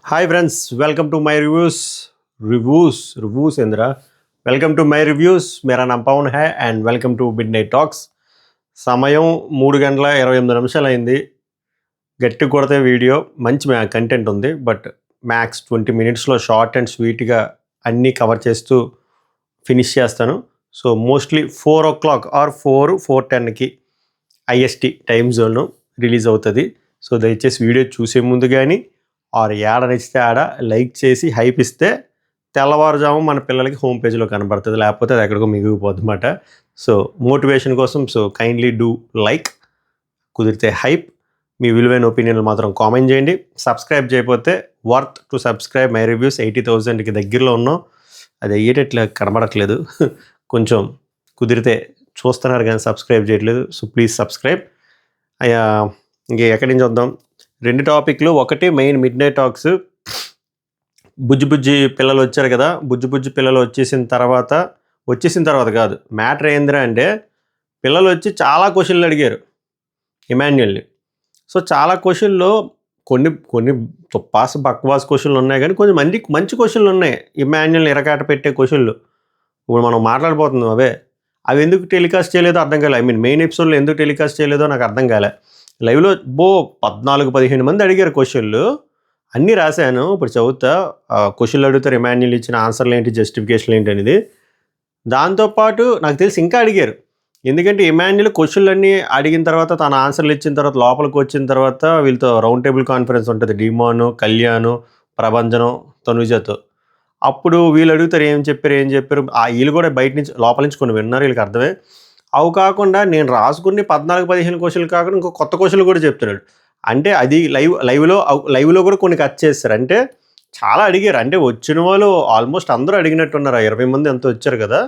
Hi friends, welcome to my reviews Indra. Welcome to my reviews. मेरा नाम पवन है and welcome to Midnight Talks. సమయం 3:28 అయింది. గట్టి కొడితే వీడియో మంచి కంటెంట్ ఉంది. బట్ మ్యాక్స్ 20 మినిట్స్లో షార్ట్ అండ్ స్వీట్గా అన్నీ కవర్ చేస్తూ ఫినిష్ చేస్తాను. సో మోస్ట్లీ 4 o'clock ఆర్ 4:10కి ఐఎస్టీ టైం జోన్ రిలీజ్ అవుతుంది. సో దయచేసి వీడియో చూసే ముందు కానీ ఆర్ యాడ నచ్చితే ఆడ లైక్ చేసి హైప్ ఇస్తే తెల్లవారుజాము మన పిల్లలకి హోమ్ పేజ్లో కనబడుతుంది, లేకపోతే అది ఎక్కడికో మిగిలిపోద్ది అన్నమాట. సో మోటివేషన్ కోసం సో కైండ్లీ డూ లైక్, కుదిరితే హైప్, మీ విలువైన ఒపీనియన్లు మాత్రం కామెంట్ చేయండి. సబ్స్క్రైబ్ చేయకపోతే worth to subscribe my reviews. 80,000కి దగ్గరలో ఉన్నాం, అది అయ్యేటట్లు కనబడట్లేదు. కొంచెం కుదిరితే చూస్తున్నారు కానీ సబ్స్క్రైబ్ చేయట్లేదు. So please subscribe. ఇంక ఎక్కడి నుంచి వద్దాం, 2 టాపిక్లు. ఒకటి మెయిన్ మిడ్ నైట్ టాక్స్. బుజ్జి పిల్లలు వచ్చారు కదా, బుజ్జి పిల్లలు వచ్చేసిన తర్వాత కాదు, మ్యాటర్ ఏందిరా అంటే పిల్లలు వచ్చి చాలా క్వశ్చన్లు అడిగారు ఇమాన్యుయల్ని. సో చాలా క్వశ్చన్లు కొన్ని బక్వాస్ క్వశ్చన్లు ఉన్నాయి, కానీ కొంచెం మంచి క్వశ్చన్లు ఉన్నాయి. ఇమాన్యుయల్ని ఎరకాట పెట్టే క్వశ్చన్లు ఇప్పుడు మనం మాట్లాడిపోతున్నాం. అవి ఎందుకు టెలికాస్ట్ చేయలేదో అర్థం కాలే. మెయిన్ ఎపిసోడ్లో ఎందుకు టెలికాస్ట్ చేయలేదో నాకు అర్థం కాలే. లైవ్లో 14-15 మంది అడిగారు క్వశ్చన్లు, అన్నీ రాశాను. ఇప్పుడు చదువుతా. క్వశ్చన్లు అడుగుతారు, ఇమాన్యుయల్ ఇచ్చిన ఆన్సర్లు ఏంటి, జస్టిఫికేషన్ ఏంటి అనేది. దాంతోపాటు నాకు తెలిసి ఇంకా అడిగారు, ఎందుకంటే ఇమాన్యుయల్ క్వశ్చన్లు అన్నీ అడిగిన తర్వాత తన ఆన్సర్లు ఇచ్చిన తర్వాత లోపలికి వచ్చిన తర్వాత వీళ్ళతో రౌండ్ టేబుల్ కాన్ఫరెన్స్ ఉంటుంది, డిమాను, కళ్యాణ్, ప్రభంజనం, తనుజతో. అప్పుడు వీళ్ళు అడుగుతారు ఏం చెప్పారు. వీళ్ళు కూడా బయట నుంచి లోపల నుంచి కొన్ని విన్నారు, వీళ్ళకి అర్థమే. అవి కాకుండా నేను రాసుకుని 14-15 క్వశ్చన్లు కాకుండా ఇంకో కొత్త క్వశ్చన్లు కూడా చెప్తున్నాడు. అంటే అది లైవ్లో కూడా కొన్ని కట్ చేస్తారు. అంటే చాలా అడిగారు. అంటే వచ్చిన వాళ్ళు ఆల్మోస్ట్ అందరూ అడిగినట్టున్నారు. 20 మంది ఎంతో వచ్చారు కదా.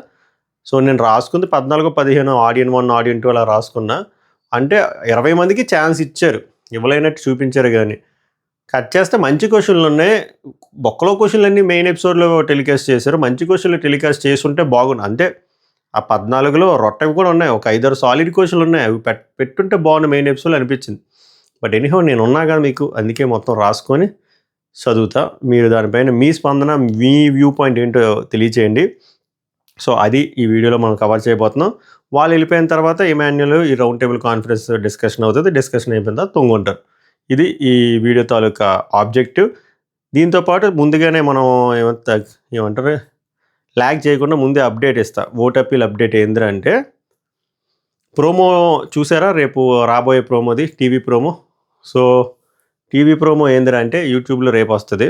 సో నేను రాసుకుంది 14-15, ఆడియన్ 1, ఆడియన్ 2 అలా రాసుకున్నా. అంటే 20 మందికి ఛాన్స్ ఇచ్చారు, ఇవ్వలేనట్టు చూపించారు. కానీ కట్ చేస్తే మంచి క్వశ్చన్లు ఉన్నాయి. బొక్కలో క్వశ్చన్లు అన్నీ మెయిన్ ఎపిసోడ్లో టెలికాస్ట్ చేశారు. మంచి క్వశ్చన్లు టెలికాస్ట్ చేస్తుంటే బాగుండు. అంటే ఆ 14లో రొట్టెవి కూడా ఉన్నాయి, ఒక 5-6 సాలిడ్ క్వశ్చన్లు ఉన్నాయి. అవి పెట్టుంటే బాగుండు మెయిన్ ఎపిసోడ్లో అనిపించింది. బట్ ఎనీహౌ నేను ఉన్నా కదా మీకు, అందుకే మొత్తం రాసుకొని చదువుతా. మీరు దానిపైన మీ స్పందన, మీ వ్యూ పాయింట్ ఏంటో తెలియచేయండి. సో అది ఈ వీడియోలో మనం కవర్ చేయబోతున్నాం. వాళ్ళు వెళ్ళిపోయిన తర్వాత ఇమాన్యుయల్ ఈ రౌండ్ టేబుల్ కాన్ఫరెన్స్ డిస్కషన్ అవుతుంది. డిస్కషన్ అయిపోయిన తర్వాత తొంగుంటారు. ఇది ఈ వీడియో తాలూకా ఆబ్జెక్టివ్. దీంతోపాటు ముందుగానే మనం ఏమంటారు ల్యాగ్ చేయకుండా ముందే అప్డేట్ ఇస్తా. ఓట్ అప్పీల్ అప్డేట్ ఏంద్రా అంటే, ప్రోమో చూసారా రేపు రాబోయే ప్రోమోది, TV promo. So TV promo ఏంద్రా అంటే యూట్యూబ్లో రేపు వస్తుంది.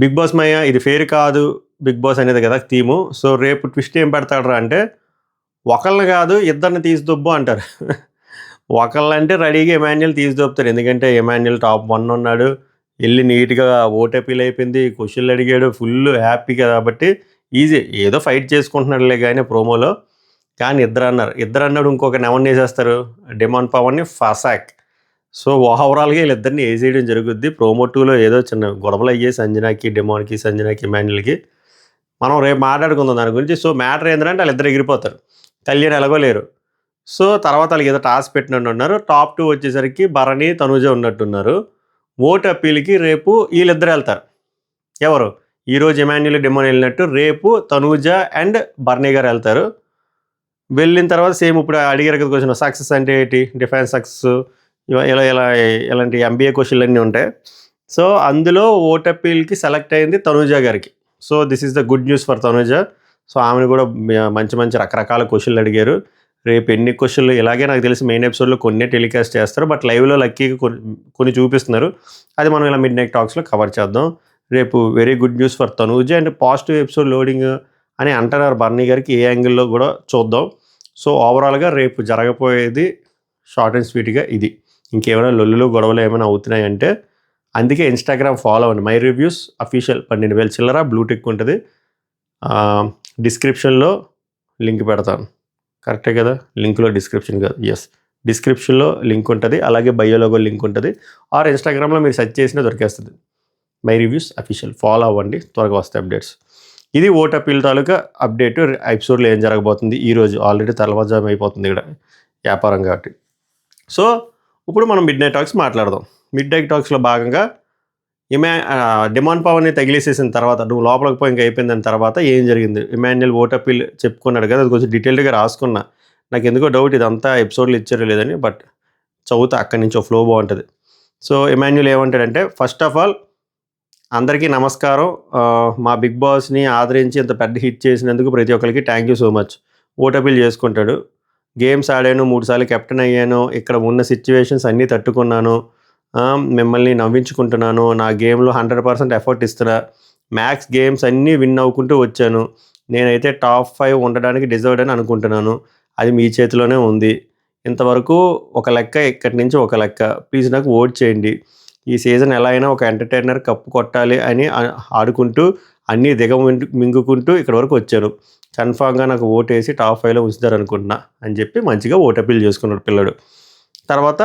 బిగ్ బాస్ మయ్య ఇది ఫేర్ కాదు, బిగ్ బాస్ అనేది కదా థీము. సో రేపు ట్విస్ట్ ఏం పెడతాడరా అంటే, ఒకళ్ళని కాదు ఇద్దరిని తీసిదొబ్బు అంటారు. ఒకళ్ళంటే రెడీగా ఇమాన్యుయల్ తీసిదొప్పుతారు, ఎందుకంటే ఇమాన్యుయల్ టాప్ 1 ఉన్నాడు. వెళ్ళి నీట్గా ఓట్ అప్పీల్ అయిపోయింది, క్వశ్చన్లు అడిగాడు, ఫుల్ హ్యాపీగా. కాబట్టి ఈజీ, ఏదో ఫైట్ చేసుకుంటున్నాడులే కానీ ప్రోమోలో. కానీ ఇద్దరు అన్నాడు, ఇంకొక ఎవరిని వేసేస్తారు, డిమాండ్ పవర్ని ఫసాక్. సో ఓవరాల్గా వీళ్ళిద్దరిని వేసేయడం జరుగుద్ది. ప్రోమో 2లో ఏదో చిన్న గొడవలు అయ్యాయి సంజనాకి, డిమాండ్కి, సంజనాకి, ఇమాన్యుయల్కి. మనం రేపు మాట్లాడుకుందాం దాని గురించి. సో మ్యాటర్ ఏంటంటే వాళ్ళిద్దరు ఎగిరిపోతారు, కళ్యాణ్ ఎలాగో లేరు. సో తర్వాత వాళ్ళకి ఏదో టాస్క్ పెట్టినట్టు ఉన్నారు. టాప్ 2 వచ్చేసరికి భరణి, తనుజ ఉన్నట్టున్నారు. ఓట్ అప్పీల్కి రేపు వీళ్ళిద్దరు వెళ్తారు. ఎవరు, ఈరోజు ఇమాన్యుయల్, డిమాండ్ వెళ్ళినట్టు రేపు తనూజ అండ్ బర్నీ గారు వెళ్తారు. వెళ్ళిన తర్వాత సేమ్ ఇప్పుడు అడిగారు కదా క్వశ్చన్, సక్సెస్ అంటే ఏంటి, డిఫైన్ సక్సెస్, ఇలాంటి MBA క్వశ్చన్లు అన్నీ ఉంటాయి. సో అందులో ఓట్ అప్పీల్కి సెలెక్ట్ అయింది తనూజ గారికి. So this is the good news for Tanuja. So ఆమెను కూడా మంచి రకరకాల క్వశ్చన్లు అడిగారు. రేపు ఎన్ని క్వశ్చన్లు ఇలాగే నాకు తెలిసి మెయిన్ ఎపిసోడ్లో కొన్ని టెలికాస్ట్ చేస్తారు, బట్ లైవ్లో లక్కీగా కొన్ని చూపిస్తున్నారు. అది మనం ఇలా మిడ్ నైట్ టాక్స్లో కవర్ చేద్దాం. రేపు very good news for Tanuja and positive episode loading అని అంటున్నారు బర్నీ గారికి. ఏ యాంగిల్లో కూడా చూద్దాం. సో ఓవరాల్గా రేపు జరగబోయేది షార్ట్ అండ్ స్వీట్గా ఇది. ఇంకేమైనా లొల్లులు గొడవలు ఏమైనా అవుతున్నాయంటే అందుకే ఇన్స్టాగ్రామ్ ఫాలో అవ్వండి, మై రివ్యూస్ అఫీషియల్. 12,000 చిల్లర బ్లూటిక్ ఉంటుంది. డిస్క్రిప్షన్లో లింక్ పెడతాను, కరెక్టే కదా, లింక్లో డిస్క్రిప్షన్ కాదు, ఎస్ డిస్క్రిప్షన్లో లింక్ ఉంటుంది. అలాగే బయోలో కూడా లింక్ ఉంటుంది. ఆర్ ఇన్స్టాగ్రామ్లో మీరు సెర్చ్ చేసినా దొరికేస్తుంది. మై రివ్యూస్ అఫీషియల్ ఫాలో అవ్వండి, త్వరగా వస్తాయి అప్డేట్స్. ఇది ఓట్ అప్పీల్ తాలూకా అప్డేట్. ఎపిసోడ్లో ఏం జరగబోతుంది ఈరోజు, ఆల్రెడీ తెల్లవారుజాము అయిపోతుంది ఇక్కడ వ్యాపారం కాబట్టి. సో ఇప్పుడు మనం మిడ్ నైట్ టాక్స్ మాట్లాడదాం. మిడ్ నైట్ టాక్స్లో భాగంగా డిమాండ్ పవర్ని తగిలేసేసిన తర్వాత నువ్వు లోపలికి పోయి ఇంకా అయిపోయిందని తర్వాత ఏం జరిగింది, ఇమాన్యుయల్ ఓట్ అప్పీల్ చెప్పుకున్నాడు కదా, అది కొంచెం డీటెయిల్డ్గా రాసుకున్నా. నాకు ఎందుకో డౌట్ ఇదంతా ఎపిసోడ్లు ఇచ్చారో లేదని, బట్ చదువుతా అక్కడి నుంచి ఫ్లో బాగుంటుంది. సో ఇమాన్యుయల్ ఏమంటాడంటే, ఫస్ట్ ఆఫ్ ఆల్ అందరికీ నమస్కారం, మా బిగ్ బాస్ని ఆదరించి ఇంత పెద్ద హిట్ చేసినందుకు ప్రతి ఒక్కరికి thank you so much. Vote appeal చేసుకుంటాడు. గేమ్స్ ఆడాను, 3 సార్లు కెప్టెన్ అయ్యాను, ఇక్కడ ఉన్న సిచ్యువేషన్స్ అన్నీ తట్టుకున్నాను, మిమ్మల్ని నవ్వించుకుంటున్నాను, నా గేమ్లో 100% ఎఫర్ట్ ఇస్తున్నా, మ్యాక్స్ గేమ్స్ అన్నీ విన్ అవ్వుకుంటూ వచ్చాను, నేనైతే టాప్ 5 ఉండడానికి డిజర్వ్డ్ అని అనుకుంటున్నాను, అది మీ చేతిలోనే ఉంది. ఇంతవరకు ఒక లెక్క, ఇక్కడి నుంచి ఒక లెక్క, ప్లీజ్ నాకు ఓట్ చేయండి. ఈ సీజన్ ఎలా అయినా ఒక ఎంటర్టైనర్ కప్పు కొట్టాలి అని ఆడుకుంటూ అన్నీ మింగుకుంటూ ఇక్కడ వరకు వచ్చాను. కన్ఫామ్గా నాకు ఓటు వేసి టాప్ 5లో ఉంచుతారు అనుకుంటున్నా అని చెప్పి మంచిగా ఓట్ అప్పీల్ చేసుకున్నాడు పిల్లడు. తర్వాత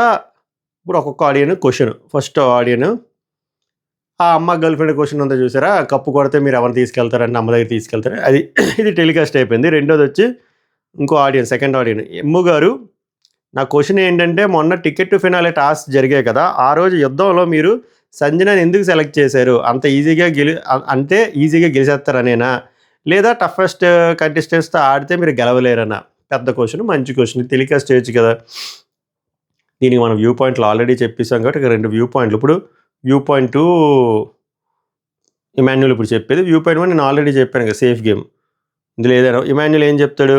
ఇప్పుడు ఒక్కొక్క ఆడియన్ క్వశ్చన్. ఫస్ట్ ఆడియన్, ఆ అమ్మ గర్ల్ ఫ్రెండ్ క్వశ్చన్ ఉందో చూసారా, కప్పు కొడితే మీరు ఎవరిని తీసుకెళ్తారని అమ్మ దగ్గర తీసుకెళ్తారు, అది ఇది టెలికాస్ట్ అయిపోయింది. రెండోది వచ్చి ఇంకో ఆడియన్, సెకండ్ ఆడియన్, ఎమ్ము గారు, నా క్వశ్చన్ ఏంటంటే, మొన్న టికెట్ టు ఫినాలే టాస్క్ జరిగాయి కదా, ఆ రోజు యుద్ధంలో మీరు సంజనాని ఎందుకు సెలెక్ట్ చేశారు, అంత ఈజీగా అంటే ఈజీగా గెలిచేస్తారనేనా, లేదా టఫెస్ట్ కంటెస్టెంట్స్తో ఆడితే మీరు గెలవలేరనా? పెద్ద క్వశ్చన్, మంచి క్వశ్చన్, టెలికాస్ట్ చేయొచ్చు కదా. దీనికి మనం వ్యూ పాయింట్లు ఆల్రెడీ చెప్పేసాం కాబట్టి ఇక 2 వ్యూ పాయింట్లు. ఇప్పుడు వ్యూ పాయింట్ ఇమాన్యుయల్ ఇప్పుడు చెప్పేది, వ్యూ పాయింట్ 1 నేను ఆల్రెడీ చెప్పాను కదా, సేఫ్ గేమ్. ఇందులో ఏదైనా ఇమాన్యుయల్ ఏం చెప్తాడు,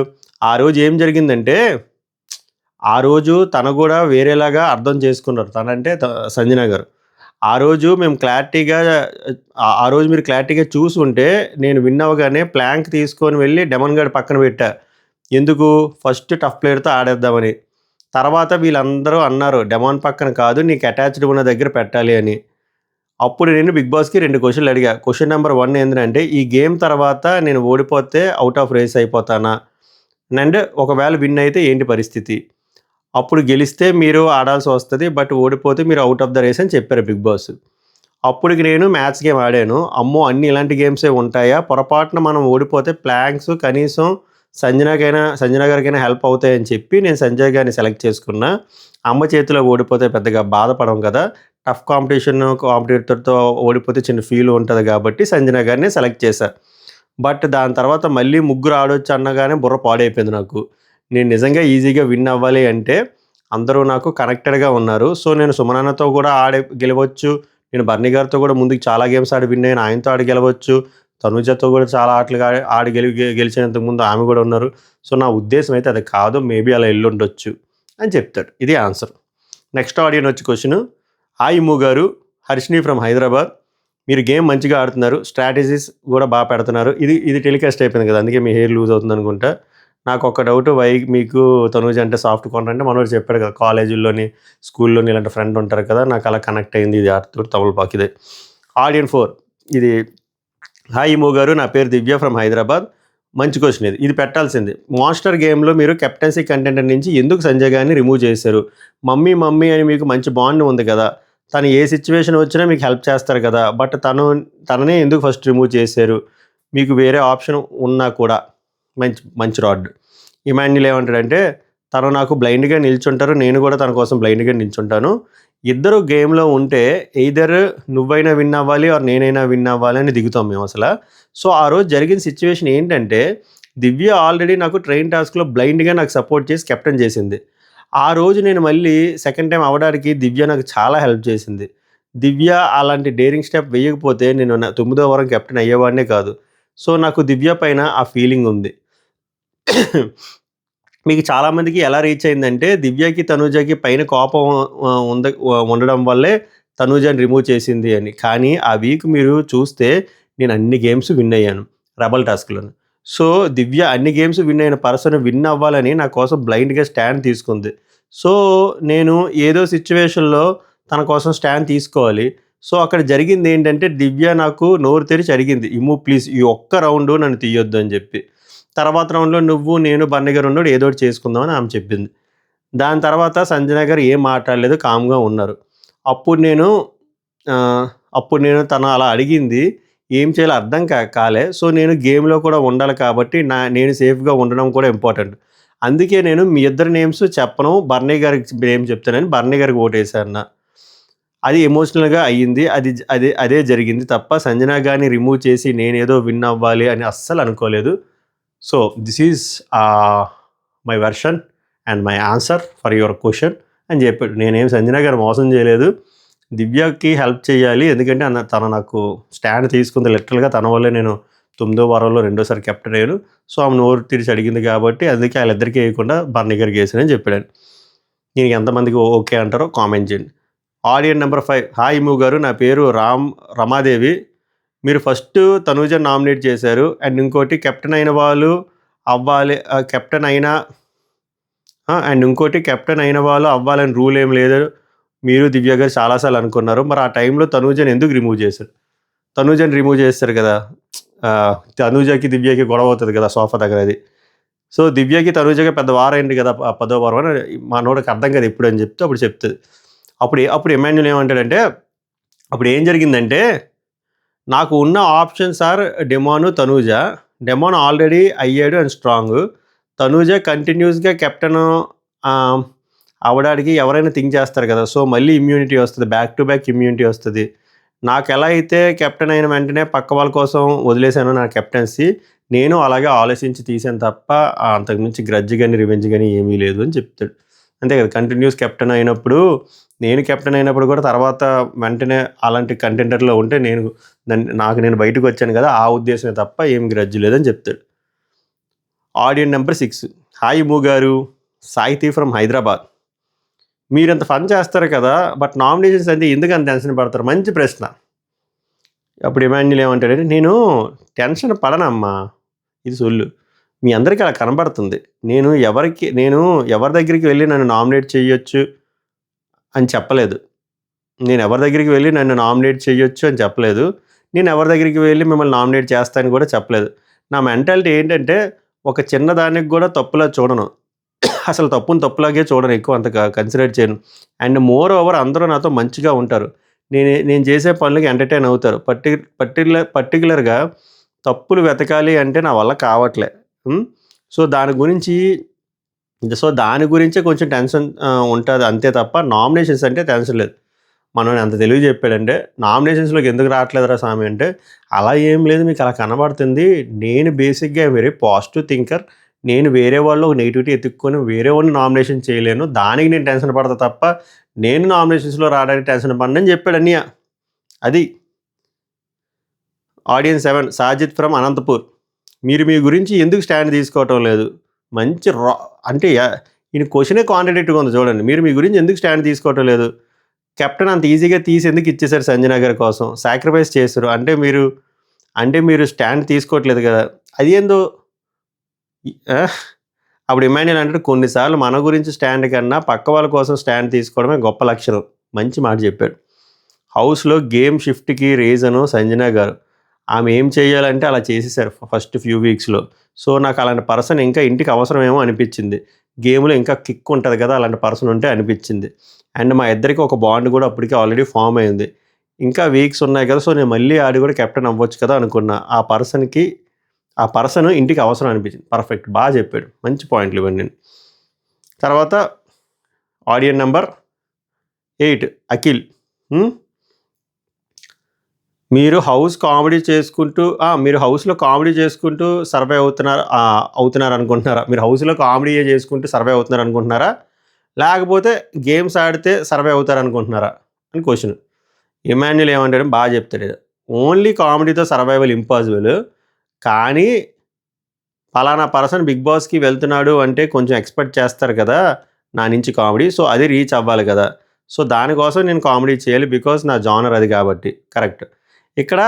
ఆ రోజు ఏం జరిగిందంటే, ఆ రోజు తను కూడా వేరేలాగా అర్థం చేసుకున్నారు, తనంటే సంజన గారు. ఆ రోజు మేము క్లారిటీగా, ఆ రోజు మీరు క్లారిటీగా చూసుంటే నేను విన్ అవ్వగానే ప్లాంక్ తీసుకొని వెళ్ళి డెమన్ గార్డ్ పక్కన పెట్టా. ఎందుకు, ఫస్ట్ టఫ్ ప్లేయర్తో ఆడేద్దామని. తర్వాత వీళ్ళందరూ అన్నారు డెమాన్ పక్కన కాదు, నీకు అటాచ్డ్ ఉన్న దగ్గర పెట్టాలి అని. అప్పుడు నేను బిగ్ బాస్కి 2 క్వశ్చన్లు అడిగా. క్వశ్చన్ నెంబర్ 1 ఏంటంటే, ఈ గేమ్ తర్వాత నేను ఓడిపోతే అవుట్ ఆఫ్ రేస్ అయిపోతానా, అండ్ ఒకవేళ విన్ అయితే ఏంటి పరిస్థితి, అప్పుడు గెలిస్తే మీరు ఆడాల్సి వస్తుంది, బట్ ఓడిపోతే మీరు అవుట్ ఆఫ్ ద రేస్ అని చెప్పారు బిగ్ బాస్. అప్పటికి నేను మ్యాథ్స్ గేమ్ ఆడాను, అమ్మో అన్ని ఇలాంటి గేమ్సే ఉంటాయా, పొరపాటున మనం ఓడిపోతే ప్లాంక్స్ కనీసం సంజన గారికైనా హెల్ప్ అవుతాయని చెప్పి నేను సంజయ్ గారిని సెలెక్ట్ చేసుకున్నా. అమ్మ చేతిలో ఓడిపోతే పెద్దగా బాధపడం కదా, టఫ్ కాంపిటీటర్తో ఓడిపోతే చిన్న ఫీల్ ఉంటుంది కాబట్టి సంజన గారిని సెలెక్ట్ చేశాను. బట్ దాని తర్వాత మళ్ళీ ముగ్గురు ఆడొచ్చు అనగానే బుర్ర పాడైపోయింది నాకు. నేను నిజంగా ఈజీగా విన్ అవ్వాలి అంటే అందరూ నాకు కనెక్టెడ్గా ఉన్నారు. సో నేను సుమనన్నతో కూడా గెలవచ్చు, నేను బర్నీ గారితో కూడా ముందుకు చాలా గేమ్స్ ఆడి విన్ అయ్యాను, ఆయనతో ఆడి గెలవచ్చు, తనుజతో కూడా చాలా ఆటలు ఆడి గెలిచినంతకు ముందు ఆమె కూడా ఉన్నారు. సో నా ఉద్దేశం అయితే అది కాదు, మేబీ అలా వెళ్ళుండొచ్చు అని చెప్తాడు. ఇది ఆన్సర్. నెక్స్ట్ ఆడియన్ వచ్చి క్వశ్చన్, హాయ్ ఇమ్ము గారు, హర్షిని ఫ్రమ్ హైదరాబాద్, మీరు గేమ్ మంచిగా ఆడుతున్నారు, స్ట్రాటజీస్ కూడా బాగా పెడుతున్నారు, ఇది టెలికాస్ట్ అయిపోయింది కదా, అందుకే మీ హెయిర్ లూజ్ అవుతుంది అనుకుంటా. నాకు ఒక డౌట్, మీకు తనూజ అంటే సాఫ్ట్ కార్నర్ అంటే మనోడు చెప్పాడు కదా, కాలేజీల్లోని స్కూల్లోని ఇలాంటి ఫ్రెండ్ ఉంటారు కదా, నాకు అలా కనెక్ట్ అయింది ఇది ఆడుతూ తమలపాకు. ఇదే ఆడియన్ 4, ఇది హాయ్ ఇమో గారు, నా పేరు దివ్య ఫ్రమ్ హైదరాబాద్, మంచి క్వశ్చన్ ఇది పెట్టాల్సింది. మాన్స్టర్ గేమ్లో మీరు కెప్టెన్సీ కంటెండర్ నుంచి ఎందుకు సంజయ్ గారిని రిమూవ్ చేశారు, మమ్మీ అని మీకు మంచి బాండ్ ఉంది కదా, తను ఏ సిచ్యువేషన్ వచ్చినా మీకు హెల్ప్ చేస్తారు కదా, బట్ తననే ఎందుకు ఫస్ట్ రిమూవ్ చేశారు, మీకు వేరే ఆప్షన్ ఉన్నా కూడా. మంచి రాడ్. ఇమాన్యుయల్ ఏమంటాడంటే, తను నాకు బ్లైండ్గా నిల్చుంటారు, నేను కూడా తన కోసం బ్లైండ్గా నిల్చుంటాను, ఇద్దరు గేమ్లో ఉంటే ఎయిదర్ నువ్వైనా విన్ అవ్వాలి ఆర్ నేనైనా విన్ అవ్వాలి అని దిగుతాం మేము అసలు. సో ఆ రోజు జరిగిన సిచ్యువేషన్ ఏంటంటే, దివ్య ఆల్రెడీ నాకు ట్రైన్ టాస్క్లో బ్లైండ్గా నాకు సపోర్ట్ చేసి కెప్టెన్ చేసింది. ఆ రోజు నేను మళ్ళీ సెకండ్ టైం అవ్వడానికి దివ్య నాకు చాలా హెల్ప్ చేసింది. దివ్య అలాంటి డేరింగ్ స్టెప్ వేయకపోతే నేను 9వ వారం కెప్టెన్ అయ్యేవాడినే కాదు. సో నాకు దివ్య పైన ఆ ఫీలింగ్ ఉంది. మీకు చాలామందికి ఎలా రీచ్ అయిందంటే, దివ్యకి తనూజకి పైన కోపం ఉండడం వల్లే తనూజని రిమూవ్ చేసింది అని. కానీ ఆ వీక్ మీరు చూస్తే నేను అన్ని గేమ్స్ విన్ అయ్యాను రెబల్ టాస్క్లోను. సో దివ్య అన్ని గేమ్స్ విన్ అయిన పర్సన్ విన్ అవ్వాలని నా కోసం బ్లైండ్గా స్టాండ్ తీసుకుంది. సో నేను ఏదో సిచ్యువేషన్లో తన కోసం స్టాండ్ తీసుకోవాలి. సో అక్కడ జరిగింది ఏంటంటే, దివ్య నాకు నోరు తెరిచి అడిగింది, ఇమ్ము ప్లీజ్ ఈ ఒక్క రౌండ్ నన్ను తీయొద్దు అని చెప్పి. తర్వాత రౌండ్లో నేను బర్నీ గారు ఉన్నాడు, ఏదో ఒకటి చేసుకుందామని ఆమె చెప్పింది. దాని తర్వాత సంజన గారు ఏం మాట్లాడలేదు, కామ్గా ఉన్నారు. అప్పుడు నేను తను అలా అడిగింది, ఏం చేయాలో అర్థం కాలే. సో నేను గేమ్లో కూడా ఉండాలి కాబట్టి నేను సేఫ్గా ఉండడం కూడా ఇంపార్టెంట్. అందుకే నేను మీ ఇద్దరు నేమ్స్ చెప్పను, బర్నీ గారికి నేమ్ చెప్తానని బర్నీ గారికి ఓటేశాను. అది ఎమోషనల్‌గా అయ్యింది. అదే జరిగింది తప్ప సంజన గారిని రిమూవ్ చేసి నేనేదో విన్ అవ్వాలి అని అస్సలు అనుకోలేదు. So, this is my version and my answer for your question అని చెప్పాడు. నేనేం సంజన గారిని మోసం చేయలేదు. దివ్యకి హెల్ప్ చేయాలి. ఎందుకంటే తను నాకు స్టాండ్ తీసుకుంది లిటరల్‌గా తన వల్లే నేను 9వ వారంలో రెండోసారి కెప్టెన్ అయ్యాను. సో, ఆమె నోరు తెరిచి అడిగింది కాబట్టి అందుకే ఆళ్ళిద్దరికీ ఏయకుండా బర్నీ గారికి ఏసానని చెప్పాడండి. దీనికి ఎంతమందికి ఓకే అంటారో కామెంట్ చేయండి. ఆడియన్ నెంబర్ 5 హాయ్ ఇమ్ము గారు, నా పేరు రమాదేవి. మీరు ఫస్ట్ తనూజని నామినేట్ చేశారు. అండ్ ఇంకోటి కెప్టెన్ అయిన వాళ్ళు అవ్వాలి కెప్టెన్ అయిన వాళ్ళు అవ్వాలని రూల్ ఏం లేదు. మీరు దివ్య గారు చాలాసార్లు అనుకున్నారు. మరి ఆ టైంలో తనూజని ఎందుకు రిమూవ్ చేశారు? తనూజని రిమూవ్ చేస్తారు కదా! తనూజకి దివ్యకి గొడవ అవుతుంది కదా సోఫా దగ్గర అది. సో, దివ్యకి తనూజకి పెద్ద వారైంది కదా 10వ వారం అని మనోడికి అర్థం కాదు ఎప్పుడు అని చెప్తే అప్పుడు చెప్తుంది. అప్పుడు ఎమాన్యుల్ ఏమంటాడంటే, అప్పుడు ఏం జరిగిందంటే, నాకు ఉన్న options or Demon, Tanuja. Demon already అయ్యాడు అండ్ స్ట్రాంగ్. తనూజ కంటిన్యూస్గా కెప్టెన్ అవ్వడానికి ఎవరైనా థింక్ చేస్తారు కదా. సో, మళ్ళీ ఇమ్యూనిటీ వస్తుంది, బ్యాక్ టు బ్యాక్ ఇమ్యూనిటీ వస్తుంది. నాకు ఎలా అయితే కెప్టెన్ అయిన వెంటనే పక్క వాళ్ళ కోసం వదిలేశాను నా కెప్టెన్సీ, నేను అలాగే ఆలోచించి తీసాను తప్ప అంతకుమించి గ్రడ్జ్ కానీ రివెంజ్ కానీ ఏమీ లేదు అని చెప్తాడు. అంతే కదా, కంటిన్యూస్ కెప్టెన్ అయినప్పుడు, నేను కెప్టెన్ అయినప్పుడు కూడా తర్వాత వెంటనే అలాంటి కంటెండర్లో ఉంటే నాకు నేను బయటకు వచ్చాను కదా, ఆ ఉద్దేశమే తప్ప ఏం గ్రడ్జ్ లేదని చెప్తాడు. ఆడియన్ నెంబర్ 6 హాయ్ ఇమ్ము గారు, సాయితీ ఫ్రమ్ హైదరాబాద్. మీరంత ఫన్ చేస్తారు కదా, బట్ నామినేషన్స్ అంటే ఎందుకు అంత టెన్షన్ పడతారు? మంచి ప్రశ్న. అప్పుడు ఎమాన్యుల్ ఏమంటాడంటే, నేను టెన్షన్ పడనమ్మా, ఇది సొల్లు. మీ అందరికీ అలా కనబడుతుంది. నేను ఎవరి దగ్గరికి వెళ్ళి నన్ను నామినేట్ చేయొచ్చు అని చెప్పలేదు. నేను ఎవరి దగ్గరికి వెళ్ళి నన్ను నామినేట్ చేయొచ్చు అని చెప్పలేదు. నేను ఎవరి దగ్గరికి వెళ్ళి మిమ్మల్ని నామినేట్ చేస్తానని కూడా చెప్పలేదు. నా మెంటాలిటీ ఏంటంటే, ఒక చిన్నదానికి కూడా తప్పులా చూడను. అసలు తప్పుని తప్పులాగే చూడను, ఎక్కువ అంత కన్సిడర్ చేయను. అండ్ మోర్ ఓవర్ అందరూ నాతో మంచిగా ఉంటారు. నేను చేసే పనులకి ఎంటర్టైన్ అవుతారు. పర్టిక్యులర్గా తప్పులు వెతకాలి అంటే నా వల్ల కావట్లే. సో దాని గురించే కొంచెం టెన్షన్ ఉంటుంది అంతే తప్ప నామినేషన్స్ అంటే టెన్షన్ లేదు. మనోడు ఎంత తెలివి చెప్పాడంటే, నామినేషన్స్లోకి ఎందుకు రావట్లేదురా స్వామి అంటే, అలా ఏం లేదు, మీకు అలా కనబడుతుంది. నేను బేసిక్గా వెరీ పాజిటివ్ థింకర్. నేను వేరే వాళ్ళు ఒక నెగిటివిటీ ఎత్తుక్కొని వేరే వాడిని నామినేషన్ చేయలేను. దానికి నేను టెన్షన్ పడతా తప్ప నేను నామినేషన్స్లో రావడానికి టెన్షన్ పడనని చెప్పాడు అన్నయ్య. అది. ఆడియన్ 7 సాజిద్ ఫ్రమ్ అనంతపూర్. మీరు మీ గురించి ఎందుకు స్టాండ్ తీసుకోవటం లేదు? మంచి అంటే ఈయన క్వశ్చనే కాంట్రడిక్ట్గా ఉంది చూడండి. మీరు మీ గురించి ఎందుకు స్టాండ్ తీసుకోవటం లేదు? కెప్టెన్ అంత ఈజీగా తీసి ఎందుకు ఇచ్చేశారు సంజన గారి కోసం? సాక్రిఫైస్ చేశారు అంటే మీరు స్టాండ్ తీసుకోవట్లేదు కదా. అది ఏందో అప్పుడు ఎమాన్యుల్ అంటాడు, కొన్నిసార్లు మన గురించి స్టాండ్ కన్నా పక్క వాళ్ళ కోసం స్టాండ్ తీసుకోవడమే గొప్ప లక్షణం. మంచి మాట చెప్పాడు. హౌస్లో గేమ్ షిఫ్ట్కి రీజను సంజన గారు. ఆమె ఏం చేయాలంటే అలా చేసేసారు ఫస్ట్ ఫ్యూ వీక్స్లో. సో, నాకు అలాంటి పర్సన్ ఇంకా ఇంటికి అవసరమేమో అనిపించింది. గేమ్లో ఇంకా కిక్ ఉంటుంది కదా, అలాంటి పర్సన్ ఉంటే అనిపించింది. అండ్ మా ఇద్దరికి ఒక బాండ్ కూడా అప్పటికే ఆల్రెడీ ఫామ్ అయింది. ఇంకా వీక్స్ ఉన్నాయి కదా, సో నేను మళ్ళీ ఆడి కూడా కెప్టెన్ అవ్వచ్చు కదా అనుకున్నా. ఆ పర్సన్ ఇంటికి అవసరం అనిపించింది. పర్ఫెక్ట్, బాగా చెప్పాడు. మంచి పాయింట్లు ఇవ్వండి. తర్వాత ఆడియన్ నెంబర్ 8 అఖిల్. మీరు హౌస్లో కామెడీ చేసుకుంటూ సర్వే అవుతున్నారు అనుకుంటున్నారా? మీరు హౌస్లో కామెడీ చేసుకుంటూ సర్వే అవుతున్నారు అనుకుంటున్నారా, లేకపోతే గేమ్స్ ఆడితే సర్వే అవుతారు అనుకుంటున్నారా అని క్వశ్చన్. ఎమాన్యుల్ ఏమంటాడు, బాగా చెప్తాడు. ఓన్లీ కామెడీతో సర్వైవల్ ఇంపాసిబుల్, కానీ పలానా పర్సన్ బిగ్ బాస్కి వెళ్తున్నాడు అంటే కొంచెం ఎక్స్పెక్ట్ చేస్తారు కదా నా నుంచి కామెడీ. సో అది రీచ్ అవ్వాలి కదా. సో దానికోసం నేను కామెడీ చేయాలి, బికాస్ నా జానర్ అది కాబట్టి. కరెక్ట్. ఇక్కడ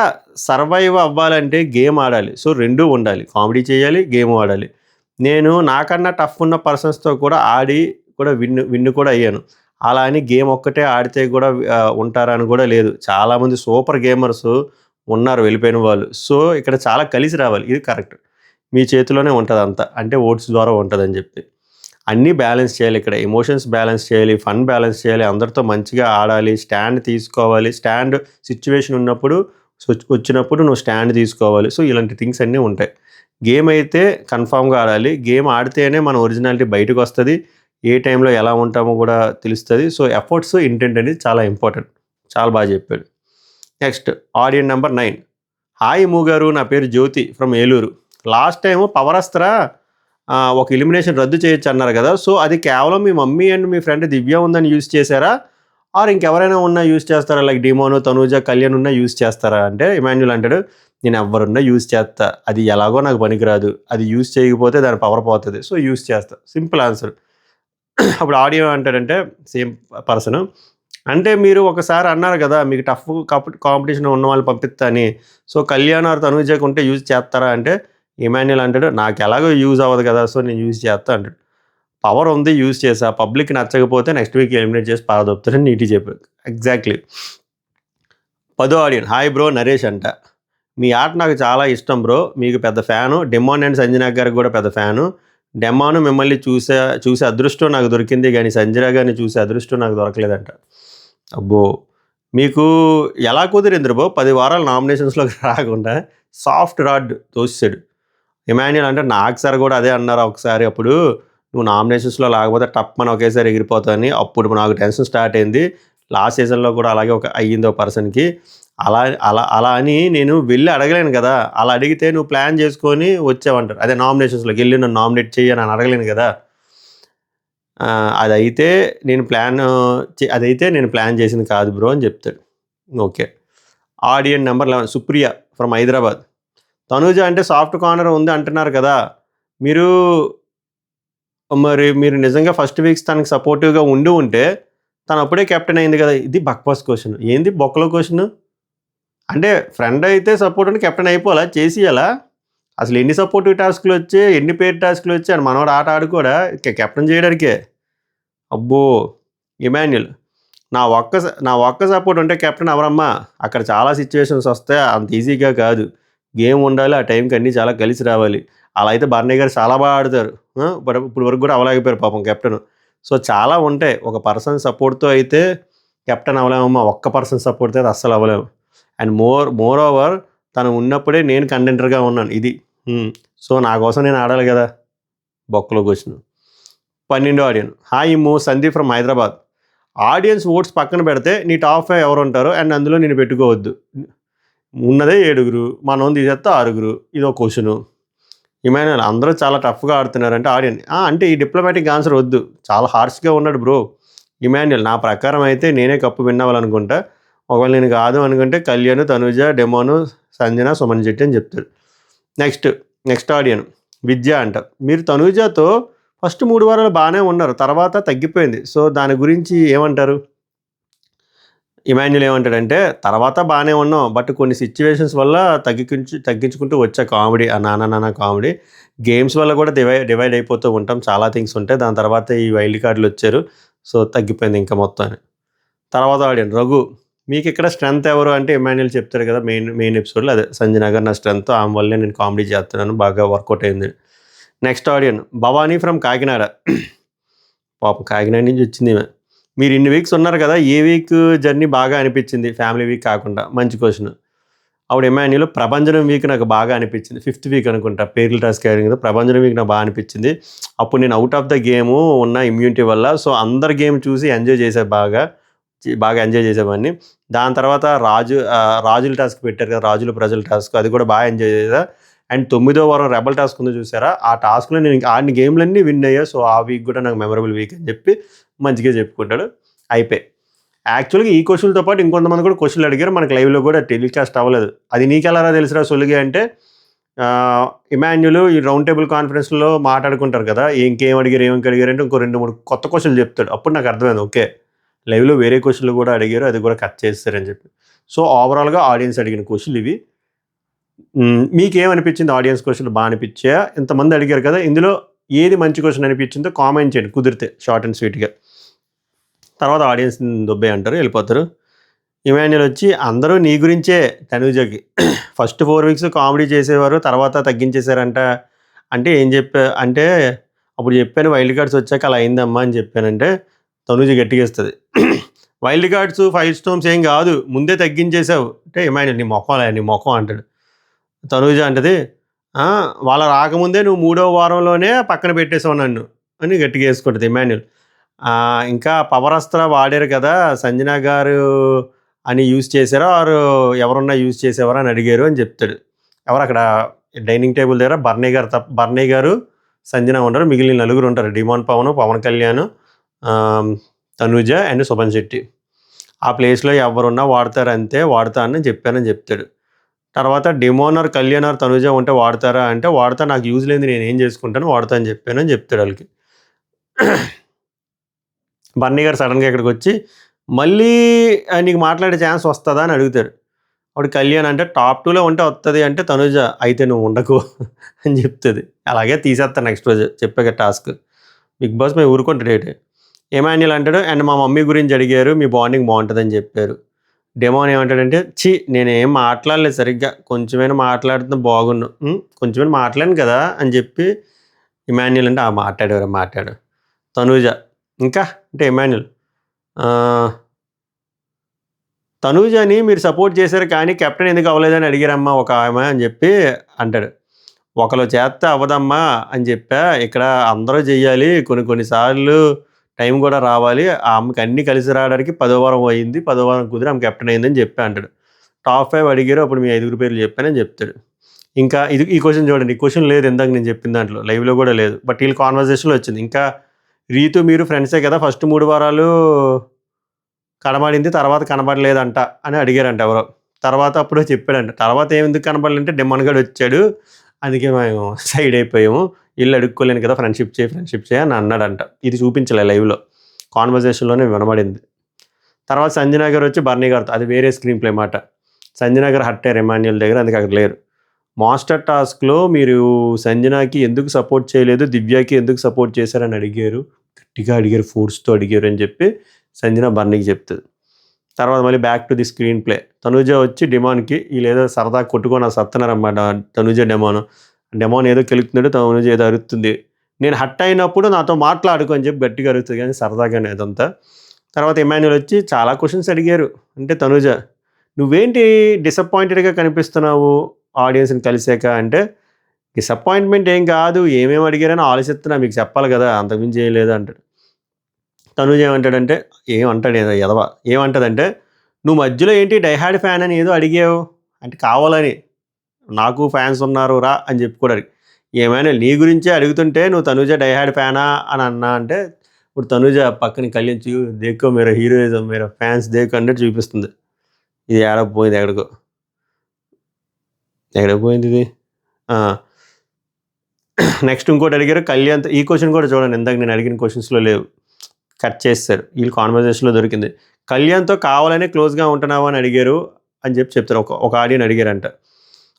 సర్వైవ్ అవ్వాలంటే గేమ్ ఆడాలి. సో రెండూ ఉండాలి, కామెడీ చేయాలి, గేమ్ ఆడాలి. నేను నాకన్నా టఫ్ ఉన్న పర్సన్స్తో కూడా ఆడి కూడా విన్ను కూడా అయ్యాను. అలా అని గేమ్ ఒక్కటే ఆడితే కూడా ఉంటారని కూడా లేదు. చాలామంది సూపర్ గేమర్స్ ఉన్నారు వెళ్ళిపోయిన వాళ్ళు. సో ఇక్కడ చాలా కలిసి రావాలి, ఇది కరెక్ట్. మీ చేతిలోనే ఉంటుంది అంతా, అంటే ఓట్స్ ద్వారా ఉంటుందని చెప్పి అన్నీ బ్యాలెన్స్ చేయాలి. ఇక్కడ ఎమోషన్స్ బ్యాలెన్స్ చేయాలి, ఫన్ బ్యాలెన్స్ చేయాలి, అందరితో మంచిగా ఆడాలి, స్టాండ్ తీసుకోవాలి. స్టాండ్ సిచ్యువేషన్ వచ్చినప్పుడు నువ్వు స్టాండ్ తీసుకోవాలి. సో ఇలాంటి థింగ్స్ అన్నీ ఉంటాయి. గేమ్ అయితే కన్ఫామ్గా ఆడాలి. గేమ్ ఆడితేనే మన ఒరిజినాలిటీ బయటకు వస్తుంది, ఏ టైంలో ఎలా ఉంటామో కూడా తెలుస్తుంది. సో ఎఫర్ట్స్, ఇంటెంట్ అనేది చాలా ఇంపార్టెంట్. చాలా బాగా చెప్పాడు. నెక్స్ట్ ఆడియన్ నెంబర్ 9. హాయ్ ఇమ్ము గారు, నా పేరు జ్యోతి ఫ్రమ్ ఏలూరు. లాస్ట్ టైము పవరస్త్ర ఒక ఎలిమినేషన్ రద్దు చేయొచ్చు అన్నారు కదా, సో అది కేవలం మీ మమ్మీ అండ్ మీ ఫ్రెండ్ దివ్య ఉందని యూజ్ చేశారా, ఆర్ ఇంకెవరైనా ఉన్నా యూజ్ చేస్తారా, లైక్ డిమోను, తనూజ, కళ్యాణ్ ఉన్నా యూజ్ చేస్తారా అంటే ఇమాన్యుల్ అంటాడు, నేను ఎవరున్నా యూజ్ చేస్తా, అది ఎలాగో నాకు పనికిరాదు, అది యూజ్ చేయకపోతే దాని పవర్ పోతుంది, సో యూజ్ చేస్తా, సింపుల్ ఆన్సర్. అప్పుడు ఆడియో అంటాడంటే సేమ్ పర్సన్, అంటే మీరు ఒకసారి అన్నారు కదా మీకు టఫ్ కాంపిటీషన్ ఉన్న వాళ్ళు పంపిస్తా అని, సో కళ్యాణ్ ఆర్ తనూజకి ఉంటే యూజ్ చేస్తారా అంటే ఇమాన్యుల్ అంటాడు, నాకు ఎలాగో యూజ్ అవ్వదు కదా, సో నేను యూజ్ చేస్తా అంటాడు. పవర్ ఉంది, యూజ్ చేసా, పబ్లిక్ నచ్చకపోతే నెక్స్ట్ వీక్ ఎలిమినేట్ చేసి పారదొప్పుతారని నీటి చెప్పారు. ఎగ్జాక్ట్లీ. 10వ ఆడియన్, హాయ్ బ్రో నరేష్ అంట, మీ ఆట నాకు చాలా ఇష్టం బ్రో, మీకు పెద్ద ఫ్యాను, డెమాన్ అండ్ సంజనా గారికి కూడా పెద్ద ఫ్యాను, డెమాను మిమ్మల్ని చూసే అదృష్టం నాకు దొరికింది కానీ సంజనా గారిని చూసే అదృష్టం నాకు దొరకలేదంట. అబ్బో, మీకు ఎలా కుదిరింది బ్రో 10 వారాలు నామినేషన్స్లోకి రాకుండా సాఫ్ట్ రాడ్ తోసాడు. ఇమాన్యుల్ అంటే నాకు సార్ కూడా అదే అన్నారు ఒకసారి, అప్పుడు నువ్వు నామినేషన్స్లో లేకపోతే టప్ ఒకేసారి ఎగిరిపోతావని, అప్పుడు నాకు టెన్షన్ స్టార్ట్ అయింది. లాస్ట్ సీజన్లో కూడా అలాగే అయ్యిందో పర్సన్కి, అలా అలా అలా అని నేను వెళ్ళి అడగలేను కదా, అలా అడిగితే నువ్వు ప్లాన్ చేసుకొని వచ్చావంటారు. అదే నామినేషన్స్లోకి వెళ్ళి నన్ను నామినేట్ చేయని అని అడగలేను కదా, అదైతే నేను ప్లాన్ చేసింది కాదు బ్రో అని చెప్తాడు. Okay. Audience number 11, Supriya from Hyderabad. Tanuja అంటే సాఫ్ట్ కార్నర్ ఉంది అంటున్నారు కదా, మీరు నిజంగా ఫస్ట్ వీక్స్ తనకి సపోర్టివ్గా ఉంటే తను అప్పుడే కెప్టెన్ అయింది కదా. ఇది బక్వాస్ క్వశ్చన్, ఏంది బొక్కలో క్వశ్చన్ అంటే, ఫ్రెండ్ అయితే సపోర్ట్ అంటే కెప్టెన్ అయిపోవాలా, చేసియాలా, అసలు ఎన్ని సపోర్టివ్ టాస్క్లు వచ్చాయి, ఎన్ని పేడ్ టాస్క్లు వచ్చాయి అని మనవాడు ఆట ఆడుకోడా కెప్టెన్ చేయడానికే. అబ్బో ఇమాన్యుల్, నా ఒక్క సపోర్ట్ ఉంటే కెప్టెన్ ఎవరమ్మా, అక్కడ చాలా సిచ్యువేషన్స్ వస్తాయి, అంత ఈజీగా కాదు, గేమ్ ఉండాలి, ఆ టైంకి అన్నీ చాలా కలిసి రావాలి. అలా అయితే బర్నీ గారు చాలా బాగా ఆడతారు, బట్ ఇప్పుడు వరకు కూడా అవలేకపోయారు పాపం కెప్టెన్. సో చాలా ఉంటాయి, ఒక పర్సన్ సపోర్ట్తో అయితే కెప్టెన్ అవ్వలేమమ్మా, ఒక్క పర్సన్ సపోర్ట్తో అయితే అస్సలు అవ్వలేము. అండ్ మోర్ ఓవర్ తను ఉన్నప్పుడే నేను కంటెంటర్గా ఉన్నాను ఇది. సో నా కోసం నేను ఆడాలి కదా, బొక్కలో question. 12వ audience, hi Immu, Sandeep from Hyderabad. Audience votes పక్కన పెడితే నీ టాప్ 5 ఎవరు ఉంటారో అండ్ అందులో నేను పెట్టుకోవద్దు, ఉన్నదే 7, మనం తీసేస్తే 6, ఇది ఒక క్వశ్చను. ఇమాన్యుల్, అందరూ చాలా టఫ్గా ఆడుతున్నారంటే ఆడియన్ అంటే ఈ డిప్లొమాటిక్ ఆన్సర్ వద్దు, చాలా హార్ష్గా ఉన్నాడు బ్రో. ఇమాన్యుల్, నా ప్రకారం అయితే నేనే కప్పు విన్ అవ్వాలనుకుంటా, ఒకవేళ నేను కాదు అనుకుంటే కళ్యాణ్, తనూజ, డెమోను, సంజన, సుమన్ శెట్టి అని చెప్తాడు. నెక్స్ట్ ఆడియన్ విద్య అంట, మీరు తనూజతో ఫస్ట్ 3 వారాలు బాగానే ఉన్నారు, తర్వాత తగ్గిపోయింది, సో దాని గురించి ఏమంటారు. ఇమాన్యుల్ ఏమంటాడంటే, తర్వాత బాగానే ఉన్నాం, బట్ కొన్ని సిచ్యువేషన్స్ వల్ల తగ్గించుకుంటూ వచ్చా, కామెడీ నానా కామెడీ గేమ్స్ వల్ల కూడా డివైడ్ అయిపోతూ ఉంటాం, చాలా థింగ్స్ ఉంటాయి, దాని తర్వాత ఈ వైల్డ్ కార్డులు వచ్చారు, సో తగ్గిపోయింది ఇంకా మొత్తం. తర్వాత ఆడియన్ రఘు, మీకు ఇక్కడ స్ట్రెంత్ ఎవరు అంటే ఇమాన్యుల్ చెప్తారు కదా మెయిన్ ఎపిసోడ్లో, అదే సంజనా గారు నా స్ట్రెంత్, ఆమె వల్లే నేను కామెడీ చేస్తున్నాను, బాగా వర్కౌట్ అయింది. Next audience Bhavani from Kakinada. పాపం కాకినాడ నుంచి వచ్చింది. మీరు ఇన్ని వీక్స్ ఉన్నారు కదా, ఏ వీక్ జర్నీ బాగా అనిపించింది, ఫ్యామిలీ వీక్ కాకుండా, మంచి క్వశ్చన్. అప్పుడు ఇమాన్యుల్, ప్రభంజనం వీక్ నాకు బాగా అనిపించింది, 5th వీక్ అనుకుంటా, పేర్ల టాస్క్ అయింది కదా, ప్రభంజనం వీక్ నాకు బాగా అనిపించింది, అప్పుడు నేను అవుట్ ఆఫ్ ద గేము ఉన్న ఇమ్యూనిటీ వల్ల, సో అందరు గేమ్ చూసి ఎంజాయ్ చేసే బాగా ఎంజాయ్ చేసేవాడిని. దాని తర్వాత రాజుల టాస్క్ పెట్టారు కదా, రాజుల ప్రజల టాస్క్, అది కూడా బాగా ఎంజాయ్ చేసా. అండ్ 9వ వారం రెబల్ టాస్క్ ఉంది చూసారా, ఆ టాస్క్లో నేను ఆడిన గేమ్లన్నీ విన్ అయ్యా, సో ఆ వీక్ కూడా నాకు మెమరబుల్ వీక్ అని చెప్పి మంచిగా చెప్పుకుంటాడు. అయిపోయి యాక్చువల్గా ఈ క్వశ్చన్తో పాటు ఇంకొంతమంది కూడా క్వశ్చన్లు అడిగారు, మనకి లైవ్లో కూడా టెలికాస్ట్ అవ్వలేదు. అది నీకెలా తెలుసురా సొలిగా అంటే, ఇమాన్యుల్ ఈ రౌండ్ టేబుల్ కాన్ఫరెన్స్లో మాట్లాడుకుంటారు కదా, ఏం అడిగారు అంటే ఇంకో 2-3 కొత్త క్వశ్చన్లు చెప్తాడు, అప్పుడు నాకు అర్థమైంది, ఓకే లైవ్లో వేరే క్వశ్చన్లు కూడా అడిగారు, అది కూడా కట్ చేస్తారని చెప్పి. సో ఓవరాల్గా ఆడియన్స్ అడిగిన క్వశ్చన్లు ఇవి. మీకేమనిపించింది, ఆడియన్స్ క్వశ్చన్లు బాగా అనిపించాయా, ఇంతమంది అడిగారు కదా, ఇందులో ఏది మంచి క్వశ్చన్ అనిపించిందో కామెంట్ చేయండి, కుదిరితే షార్ట్ అండ్ స్వీట్గా. తర్వాత ఆడియన్స్ దొబ్బే అంటారు, వెళ్ళిపోతారు. ఇమాన్యుల్ వచ్చి, అందరూ నీ గురించే తనూజకి ఫస్ట్ 4 వీక్స్ కామెడీ చేసేవారు, తర్వాత తగ్గించేశారంట అంటే ఏం అంటే అప్పుడు చెప్పాను వైల్డ్ కార్డ్స్ వచ్చాక అలా అయిందమ్మా అని చెప్పానంటే తనూజ గట్టిగేస్తుంది, వైల్డ్ కార్డ్స్ 5 స్టోమ్స్ ఏం కాదు, ముందే తగ్గించేసావు అంటే ఇమాన్యుల్, నీ మొఖం అంటాడు. తనూజ అంటది, వాళ్ళ రాకముందే నువ్వు 3వ వారంలోనే పక్కన పెట్టేసావు నన్ను అని గట్టిగా వేసుకుంటుంది ఇమాన్యుల్. ఇంకా పవర్ అస్త్ర వాడారు కదా, సంజనా గారు అని యూజ్ చేశారో ఆరు ఎవరన్నా యూజ్ చేసేవారు అని అడిగారు అని చెప్తాడు. ఎవరు అక్కడ డైనింగ్ టేబుల్ దగ్గర బర్నీ గారు సంజన ఉండరు, మిగిలిన నలుగురు ఉంటారు. Demon Pavan, Pavan Kalyan, Tanuja and Shobhan Shetty. ఆ ప్లేస్లో ఎవరున్నా వాడతారు అంతే, వాడతానని చెప్పానని చెప్తాడు. తర్వాత Demon or Kalyan or Tanuja ఉంటే వాడతారా అంటే వాడతా, నాకు యూజ్ లేని నేను ఏం చేసుకుంటాను, వాడతా అని చెప్పానని చెప్తాడు వాళ్ళకి. బన్నీ గారు సడన్గా ఇక్కడికి వచ్చి మళ్ళీ నీకు మాట్లాడే ఛాన్స్ వస్తుందా అని అడుగుతారు. అప్పుడు కళ్యాణ్ అంటే టాప్ 2లో ఉంటే వస్తుంది అంటే తనుజ అయితే నువ్వు ఉండకు అని చెప్తుంది. అలాగే తీసేస్తాను నెక్స్ట్ రోజు చెప్పాక టాస్క్. బిగ్ బాస్ మేము ఊరుకుంటాడు ఏంటి. ఎమాన్యుల్ అంటాడు అండ్ మా మమ్మీ గురించి అడిగారు, మీ బాండింగ్ బాగుంటుందని చెప్పారు. డెమోన్ ఏమంటాడంటే నేనేం మాట్లాడలేదు సరిగ్గా, కొంచెమైనా మాట్లాడుతున్నా బాగున్ను, కొంచెమైనా మాట్లాడాను కదా అని చెప్పి ఎమాన్యుల్ అంటే మాట్లాడు. తనూజ ఇంకా అంటే ఎమాన్యుల్ తనూజని మీరు సపోర్ట్ చేశారు కానీ కెప్టెన్ ఎందుకు అవ్వలేదని అడిగారమ్మా ఒక ఆమె అని చెప్పి అంటాడు. ఒకరు చేస్తే అవ్వదమ్మా అని చెప్పా, ఇక్కడ అందరూ చెయ్యాలి, కొన్నిసార్లు టైం కూడా రావాలి, ఆమెకి అన్నీ కలిసి రావడానికి 10వ వారం అయింది, 10వ వారం కుదిరి ఆమె కెప్టెన్ అయిందని చెప్పి అంటాడు. టాప్ 5 అడిగారు, అప్పుడు మీ 5 పేర్లు చెప్పానని చెప్తాడు. ఇంకా ఈ క్వశ్చన్ చూడండి, ఈ క్వశ్చన్ లేదు ఇందాక నేను చెప్పిన దాంట్లో, లైవ్లో కూడా లేదు, బట్ వీళ్ళ కాన్వర్జేషన్లో వచ్చింది. ఇంకా రీతు మీరు ఫ్రెండ్సే కదా, ఫస్ట్ 3 వారాలు కనబడింది, తర్వాత కనబడలేదంట అని అడిగారంట ఎవరో. తర్వాత అప్పుడు చెప్పాడంట, తర్వాత ఏమెందుకు కనబడలేదంటే డెమన్ గడ్ వచ్చాడు, అందుకే మేము సైడ్ అయిపోయాము, ఇల్లు అడుక్కోలేను కదా, ఫ్రెండ్షిప్ చేయి అని అన్నాడంట. ఇది చూపించలే లైవ్లో, కాన్వర్జేషన్లోనే వినబడింది. తర్వాత సంజనా గారు వచ్చి బర్నీ గారితో, అది వేరే స్క్రీన్ ప్లే మాట, సంజనా గారు హట్ అయ్యారు ఎమాన్యుల్ దగ్గర, అందుకే అక్కడ లేరు. మాస్టర్ టాస్క్లో మీరు సంజనాకి ఎందుకు సపోర్ట్ చేయలేదు, దివ్యాకి ఎందుకు సపోర్ట్ చేశారని అడిగారు, గట్టిగా అడిగారు, ఫోర్స్తో అడిగారు అని చెప్పి సంజన బర్నీకి చెప్తుంది. తర్వాత మళ్ళీ back to the screen play, Tanuja వచ్చి డిమాన్కి వీళ్ళేదో సరదా కొట్టుకొని సత్తున్నారన్నమాట. తనుజ డెమాన్ ఏదో కెలుకుతున్నాడు, తనుజ ఏదో అరుస్తుంది, నేను హట్ అయినప్పుడు నాతో మాట్లాడుకో అని చెప్పి గట్టిగా అరుస్తుంది, కానీ సరదాగానే అదంతా. తర్వాత ఎమాన్యుల్ వచ్చి చాలా క్వశ్చన్స్ అడిగారు, అంటే తనుజ నువ్వేంటి డిసప్పాయింటెడ్గా కనిపిస్తున్నావు ఆడియన్స్ని కలిసాక అంటే, డిసప్పాయింట్మెంట్ ఏం కాదు, ఏమేమి అడిగారని ఆలోచిస్తున్నా, మీకు చెప్పాలి కదా, అంతకుమించి ఏం లేదు అంటాడు. తనుజ ఏమంటాడంటే ఏమంటాడు ఎదవ ఏమంటుందంటే, నువ్వు మధ్యలో ఏంటి డైహార్డ్ ఫ్యాన్ అని ఏదో అడిగావు అంటే కావాలని, నాకు ఫ్యాన్స్ ఉన్నారు రా అని చెప్పుకోవడానికి, ఏమైనా నీ గురించే అడుగుతుంటే నువ్వు తనుజ డైహార్డ్ ఫ్యానా అని అన్నా అంటే, ఇప్పుడు తనుజ పక్కన కళ్యాణ్ దేకో మీరు హీరోయిజం మీరు ఫ్యాన్స్ దేకో అన్నట్టు చూపిస్తుంది. ఇది ఏడకపోయింది, ఎక్కడికి పోయింది ఇది. నెక్స్ట్ ఇంకోటి అడిగారు కళ్యాణ్, ఈ క్వశ్చన్ కూడా చూడండి, ఇందాక నేను అడిగిన క్వశ్చన్స్లో లేవు, కట్ చేస్తారు, వీళ్ళు కాన్వర్జేషన్లో దొరికింది. కళ్యాణ్తో కావాలనే క్లోజ్గా ఉంటున్నావు అని అడిగారు అని చెప్తారు, ఒక ఆడియన్ అడిగారంట.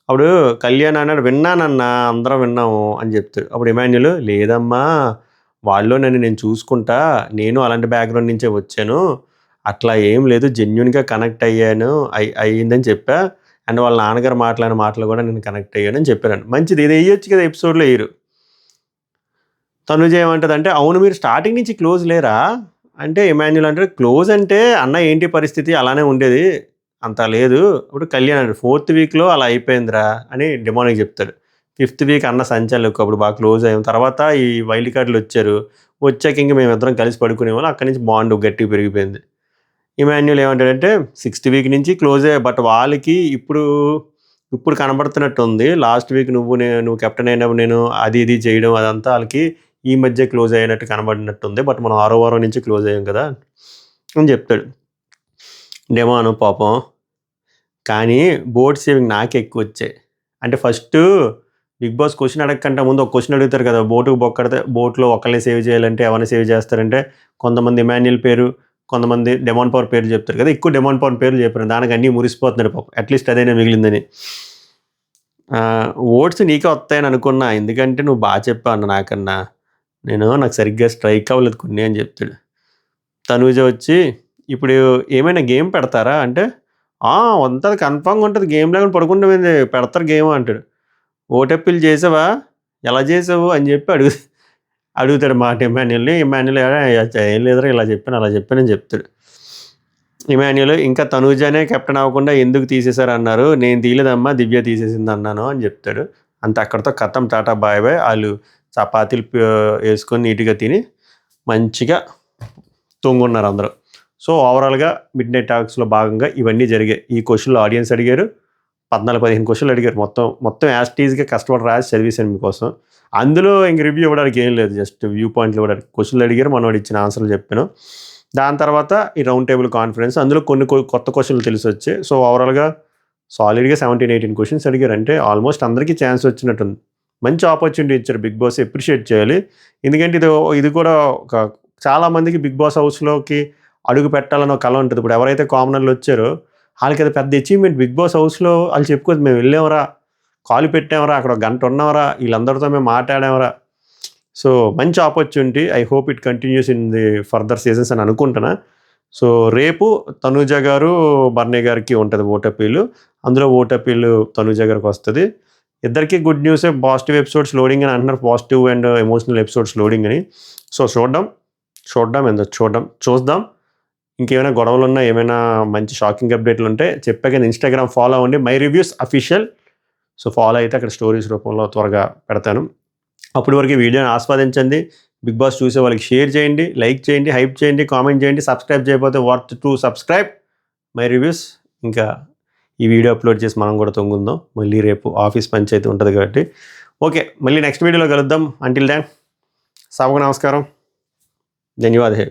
అప్పుడు కళ్యాణ్ అన్నాడు, విన్నానన్నా, అందరం విన్నాము అని చెప్తాడు. అప్పుడు ఎమాన్యుల్ లేదమ్మా, వాళ్ళు నేను చూసుకుంటా, నేను అలాంటి బ్యాక్గ్రౌండ్ నుంచే వచ్చాను, అట్లా ఏం లేదు, జెన్యున్గా కనెక్ట్ అయ్యిందని చెప్పా, అండ్ వాళ్ళ నాన్నగారు మాట్లాడిన మాటలు కూడా నేను కనెక్ట్ అయ్యానని చెప్పాను. మంచిది, ఇది వేయొచ్చు కదా ఎపిసోడ్లో వేయరు. తనుజ ఏమంటుంది అంటే, అవును మీరు స్టార్టింగ్ నుంచి క్లోజ్ లేరా అంటే, ఎమాన్యుల్ అంటే క్లోజ్ అంటే అన్న ఏంటి పరిస్థితి అలానే ఉండేది, అంత లేదు. ఇప్పుడు కళ్యాణ్ అంటే 4th వీక్లో అలా అయిపోయిందిరా అని డెమోన్కి చెప్తాడు. 5th వీక్ అన్న సంచాలకు అప్పుడు బాగా క్లోజ్ అయ్యాం, తర్వాత ఈ వైల్డ్ కార్డులు వచ్చాక ఇంక మేమిద్దరం కలిసి పడుకునేవాళ్ళం, అక్కడి నుంచి బాండ్ గట్టిగా పెరిగిపోయింది. ఎమాన్యుల్ ఏమంటాడంటే 6th వీక్ నుంచి క్లోజే, బట్ వాళ్ళకి ఇప్పుడు కనబడుతున్నట్టు ఉంది, లాస్ట్ వీక్ నువ్వు కెప్టెన్ అయినప్పుడు నేను ఇది చేయడం అదంతా వాళ్ళకి ఈ మధ్య క్లోజ్ అయినట్టు కనబడినట్టుంది, బట్ మనం 6వ వారం నుంచి క్లోజ్ అయ్యాం కదా అని చెప్తాడు. డెమాను పాపం, కానీ బోట్ సేవింగ్ నాకే ఎక్కువ వచ్చాయి. అంటే ఫస్ట్ బిగ్ బాస్ క్వశ్చన్ అడగకంటే ముందు ఒక క్వశ్చన్ అడుగుతారు కదా, బోట్లో ఒకళ్ళని సేవ్ చేయాలంటే ఎవరిని సేవ్ చేస్తారంటే, కొంతమంది ఎమాన్యుల్ పేరు, కొంతమంది డెమాన్ పవర్ పేర్లు చెప్తారు కదా, ఎక్కువ డెమాన్ పవర్ పేర్లు చెప్పారు, దానికి అన్నీ మురిసిపోతున్నారు పాపం, అట్లీస్ట్ అదైనా మిగిలిందని. ఓట్స్ నీకే వస్తాయని అనుకున్నా, ఎందుకంటే నువ్వు బాగా చెప్పావు అన్న నాకన్నా, నాకు సరిగ్గా స్ట్రైక్ అవ్వలేదు కొన్ని అని చెప్తాడు. తనూజ వచ్చి ఇప్పుడు ఏమైనా గేమ్ పెడతారా అంటే, ఉంటుంది కన్ఫామ్గా ఉంటుంది, గేమ్ లేకుండా పడుకుంటే పెడతారు గేమ్ అంటాడు. ఓటెప్పిల్ చేసావా, ఎలా చేసావు అని చెప్పి అడుగుతాడు మాట ఎమాన్యుల్ని. ఎమాన్యుల్ ఏం లేదురా ఇలా చెప్పాను అలా చెప్పానని చెప్తాడు. ఎమాన్యుల్ ఇంకా తనూజనే కెప్టెన్ అవ్వకుండా ఎందుకు తీసేశారు అన్నారు, నేను తీయలేదమ్మా దివ్య తీసేసింది అన్నాను అని చెప్తాడు. అంత అక్కడితో కథం, టాటా బాయ్ బాయ్. వాళ్ళు చపాతీలు వేసుకొని నీట్గా తిని మంచిగా తొంగున్నారు అందరూ. సో ఓవరాల్గా మిడ్ నైట్ టాక్స్లో భాగంగా ఇవన్నీ జరిగాయి. ఈ క్వశ్చన్లో ఆడియన్స్ అడిగారు, 14-15 క్వశ్చన్లు అడిగారు. మొత్తం యాస్టీజ్గా కష్టపడి రాసి చదివేశాను మీకోసం. అందులో ఇంక రివ్యూ ఇవ్వడానికి ఏం లేదు, జస్ట్ వ్యూ పాయింట్లు ఇవ్వడానికి. క్వశ్చన్లు అడిగారు, మనోడు ఇచ్చిన ఆన్సర్లు చెప్పాను. దాని తర్వాత ఈ రౌండ్ టేబుల్ కాన్ఫరెన్స్, అందులో కొన్ని కొత్త క్వశ్చన్లు తెలిసి వచ్చాయి. సో ఓవరాల్గా సాలిడ్గా 17-18 క్వశ్చన్స్ అడిగారు. అంటే ఆల్మోస్ట్ అందరికీ ఛాన్స్ వచ్చినట్టుంది. మంచి ఆపర్చునిటీ ఇచ్చారు. బిగ్ బాస్ అప్రిషియేట్ చేయాలి. ఎందుకంటే ఇది కూడా ఒక చాలామందికి బిగ్ బాస్ హౌస్లోకి అడుగు పెట్టాలని ఒక కళ ఉంటుంది. ఇప్పుడు ఎవరైతే కామనర్లు వచ్చారో వాళ్ళకి అది పెద్ద అచీవ్మెంట్. బిగ్ బాస్ హౌస్లో వాళ్ళు చెప్పుకోవచ్చు, మేము వెళ్ళామరా, కాలు పెట్టామరా, అక్కడ ఒక గంట ఉన్నామరా, వీళ్ళందరితో మేము మాట్లాడామరా. సో మంచి opportunity. I hope it continues in the further seasons అని అనుకుంటున్నా. సో రేపు తనూజ గారు బర్నీ గారికి ఉంటుంది ఓట్ అపీల్. అందులో ఓట్ అపీల్ తనూజ గారికి వస్తుంది. ఇద్దరికి గుడ్ న్యూసే, పాజిటివ్ ఎపిసోడ్స్ లోడింగ్ అని అంటున్నారు, positive and emotional episodes loading అని. సో చూద్దాం. ఇంకేమైనా గొడవలు ఉన్నా, ఏమైనా మంచి షాకింగ్ అప్డేట్లు ఉంటే చెప్పాక ఇన్స్టాగ్రామ్ ఫాలో అవ్వండి, my reviews official. So follow అయితే అక్కడ స్టోరీస్ రూపంలో త్వరగా పెడతాను. అప్పటి వరకు వీడియోని ఆస్వాదించండి. బిగ్ బాస్ చూసే వాళ్ళకి షేర్ చేయండి, లైక్ చేయండి, హైప్ చేయండి, కామెంట్ చేయండి. సబ్స్క్రైబ్ చేయకపోతే what to subscribe my reviews. ఇంకా ఈ వీడియో అప్లోడ్ చేసి మనం కూడా తొంగుందాం. మళ్ళీ రేపు ఆఫీస్ పంచాయతీ ఉంటుంది కాబట్టి. ఓకే, మళ్ళీ నెక్స్ట్ వీడియోలో కలుద్దాం. అంటిల్ దెన్ సభకు నమస్కారం, ధన్యవాదాలు.